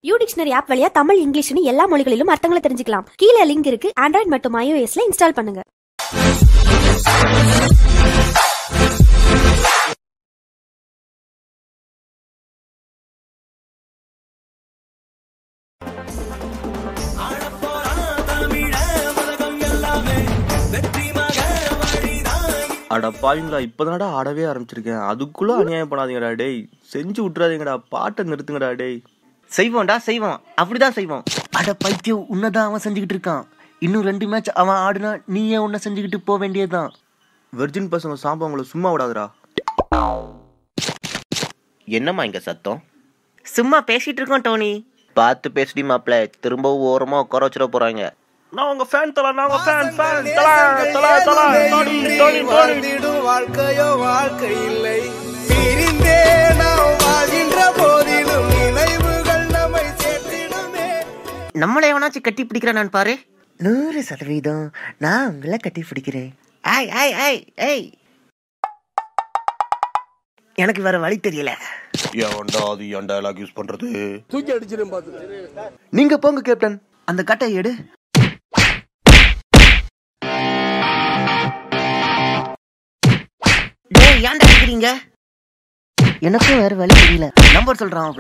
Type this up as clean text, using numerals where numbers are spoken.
You dictionary app வழியா தமிழ் இங்கிலீஷ்னு எல்லா மொழிகளிலும் அர்த்தங்களை தெரிஞ்சுக்கலாம். கீழே லிங்க் இருக்கு. ஆண்ட்ராய்டு மற்றும் iOSல இன்ஸ்டால் பண்ணுங்க. அட பாவீங்களா, இப்பதானடா ஆடவே ஆரம்பிச்சிருக்கேன், அதுக்குள்ள அநியாயம் பண்ணாதீங்கடா டேய். செஞ்சு விட்டுறாதீங்கடா, பாட்டை நிறுத்துங்கடா டேய். செய்வோம்டா செய்வோம், அப்படிதான் செய்வோம். அட பைத்தியம், உன்னதான் அவன் செஞ்சுக்கிட்டு இருக்கான். இன்னும் 2 மேட்ச் அவன் ஆடுனா நீயே உன்ன செஞ்சுக்கிட்டு போக வேண்டியதுதான். வெர்ஜின் பசங்க சாம்பவங்களை சும்மா விடாதுடா. என்னம்மா இங்க சத்தம்? சும்மா பேசிட்டு இருக்கோம் டோனி. பார்த்து பேசிடி மாப்ள, திரும்பவும் ஓரமா உட்கார வச்சிட போறாங்க. நான் உங்க ஃபேன் தல, நான் உங்க ஃபேன் தல தல தல டோனி டோனி டோனி. வாழ்க்கையோ வாழ்க்கை இல்லை, பிரிந்தே நாம் வாழ்கின்ற போதிலும் நினைவுகள் நம்மை சேர்த்திடுமே. நம்மளை எவனாச்சும் கட்டி பிடிக்கிறான் பாரு. 100% நான் உங்களை கட்டி பிடிக்கிறேன். ஐய் ஐய் ஐய் ஐய், எனக்கு வேற வழி தெரியல. ஏன்டா அது ஏன் டயலாக் யூஸ் பண்றது? தூக்கி அடிச்சிரும் பாத்து. நீங்க போங்க கேப்டன், அந்த கட்டை எடு. டேய் ஏன்டா அடிக்கிறீங்க? எனக்கும் வேற வழி தெரியல. நம்பர் சொல்றான்.